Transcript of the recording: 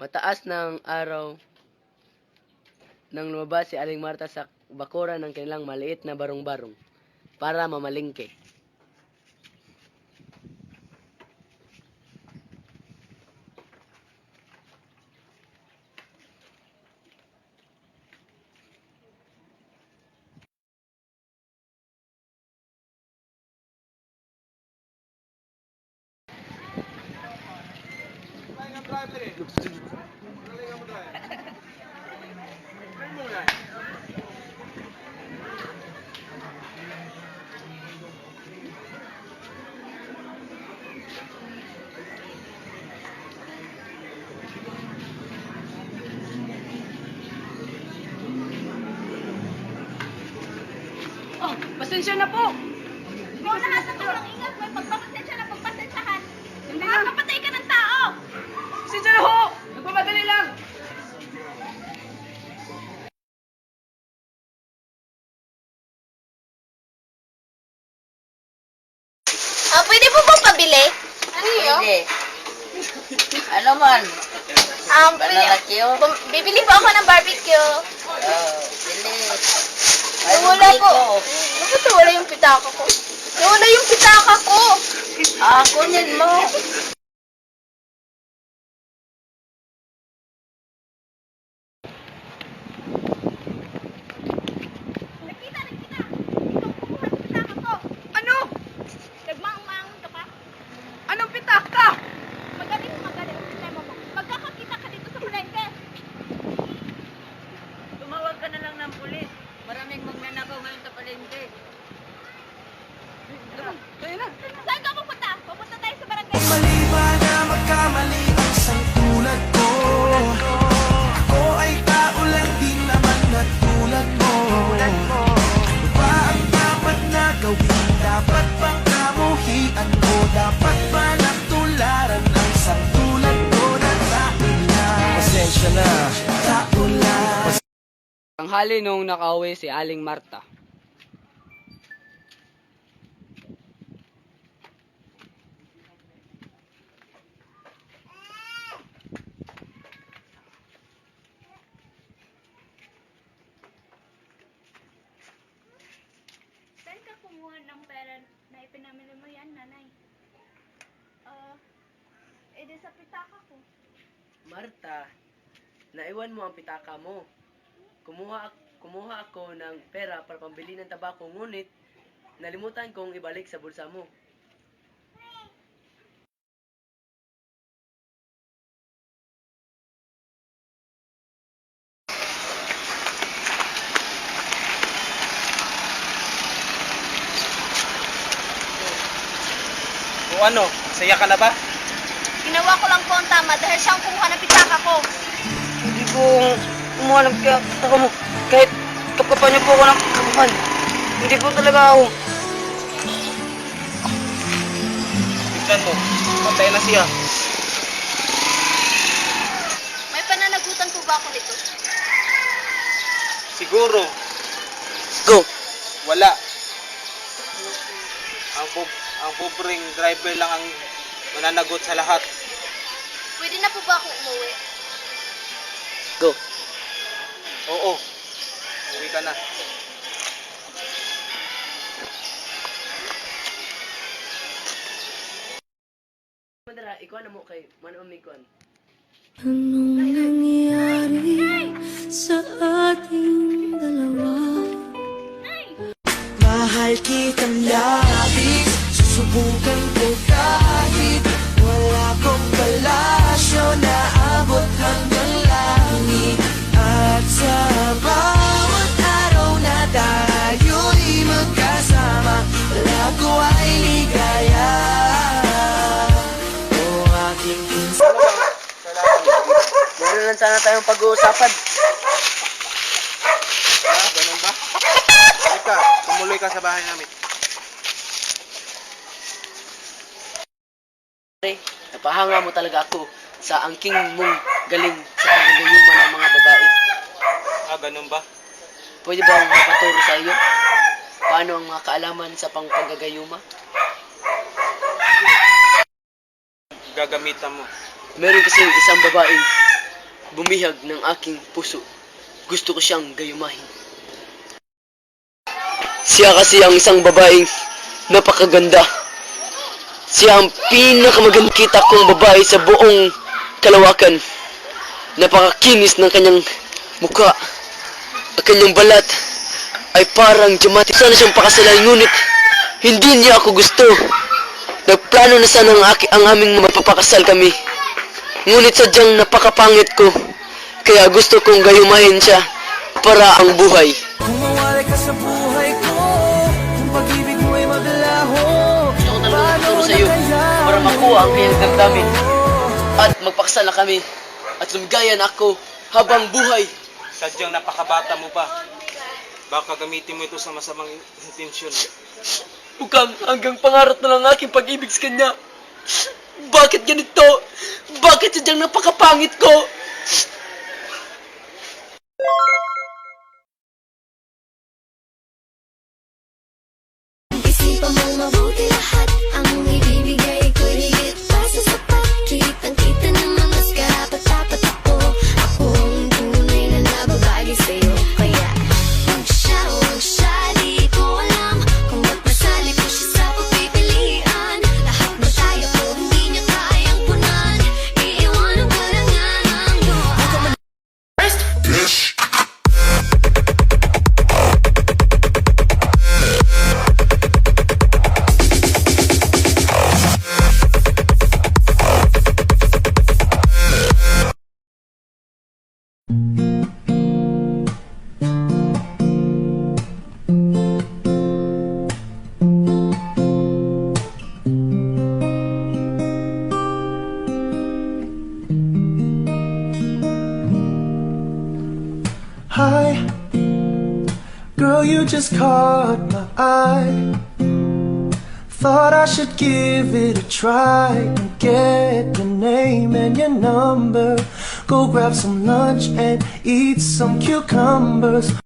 Mataas ng araw nang lumabas si Aling Marta sa bakuran ng kanilang maliit na barong-barong para mamalingke. Oh, pasensya na po. Ikaw lahat ng walang ingat, may pagpapasensya na pagpasensyahan. Hindi lang. Makakapatay ka ng tao. Pasensya na ho. Nagmamadali lang. Pwede po bang pabili? Ano yun? Hindi. Ano man? Banalakyo? Bibili po ako ng barbecue. Bili. Nawala po. Bakit nawala yung pitaka ko? Nawala yung pitaka ko. Kunin mo. Nakita. Ikaw kumuha ng pitaka ko. Ano? Nagmaang-maang ka pa. Anong pitaka? Magaling. Problema mo. Magkakakita ka dito sa palengke. Tumawag ka na lang ng pulis. Maraming magnanakaw ngayon sa palengke. Kaya na. Saan ka pupunta? Pupunta tayo sa barangay. Mali ba na magkamali ang isang tulad ko? Ako ay tao lang din naman na tulad mo. Ano ba ang dapat na gawin? Dapat bang kamuhian ko? Dapat ba natularan ang isang tulad ko na tao lang? Pasensya na, tao lang. Tanghali nung nakauwi si Aling Marta. Saan ka kumuha ng pera na ipinamili mo yan, nanay? Edi sa pitaka ko. Marta, naiwan mo ang pitaka mo. Kumuha ako ng pera para pambili ng tabako, ngunit nalimutan kong ibalik sa bulsa mo. O ano, saya ka na ba? Ginawa ko lang po ang tama dahil siyang kumuha ng pitaka ko. Hindi ko kumuha ng pitaka mo. Kahit kapkapan niyo po ako ng kapapan. Hindi po talaga ako. Tignan mo, patay na siya. May pananagutan po ba ako nito? Siguro, Go! wala. Ang pobreng driver lang ang mananagot sa lahat. Pwede na po ba akong umuwi? Go! Oo, uwi ka na. Madara, ikaw na mo kay Manamikon. Anong nangyari sa ating dalawa? Mahal kitang labis, susubukan ko kahit wala kong palasyo na abot hanggang langit. At sa bawat araw na tayo'y magkasama, lago ay ligaya. O aking pinsan. Meron lang sana tayong pag-uusapan. Ganun ba? Halika, tumuloy ka sa bahay namin. Pare, napahanga mo talaga ako sa angking mong galing sa paggagayuma ng mga babae. Ganun ba? Pwede ba mapaturo sa iyo? Paano ang mga kaalaman sa pangpagagayuma? Gagamitan mo. Meron kasi isang babaeng bumihag ng aking puso. Gusto ko siyang gayumahin. Siya kasi ang isang babaeng napakaganda. Siya ang pinakamagandang kita kong babae sa buong kalawakan. Napakakinis ng kanyang mukha. Ang kanyang balat ay parang diamante. Sana siyang pakasalan, ngunit hindi niya ako gusto. Nagplano na sana ang aming mapapakasal kami. Ngunit sadyang napakapangit ko. Kaya gusto kong gayumahin siya para ang buhay. Kung mawalay ka sa buhay ko, kung pag-ibig mo ay maglaho, Gusto ko talagang tuturo sa iyo para makuha ang kanyang damdamin. At magpakasal na kami. At lumigayan ako habang buhay. Sadyang napakabata mo pa. Baka gamitin mo ito sa masamang intensyon. Mukhang hanggang pangarap na lang aking pag-ibig sa kanya. Bakit ganito? Bakit sadyang napakapangit ko? Isipan mong mabuti lahat. Ang ibibigay ko'y higit pa sa sapat. Kitang-kita naman mas karapat-dapat ako. Ako ang tunay na nababagay sa'yo. Kaya huwag siya, di ko alam kung ba't masali ko siya sa pagpipilian. Lahat ba tayo ko hindi niya kayang punan? Iiwanan ka lang nga ng doon. Hi, girl, you just caught my eye. Thought I should give it a try and get your name and your number. Go grab some lunch and eat some cucumbers.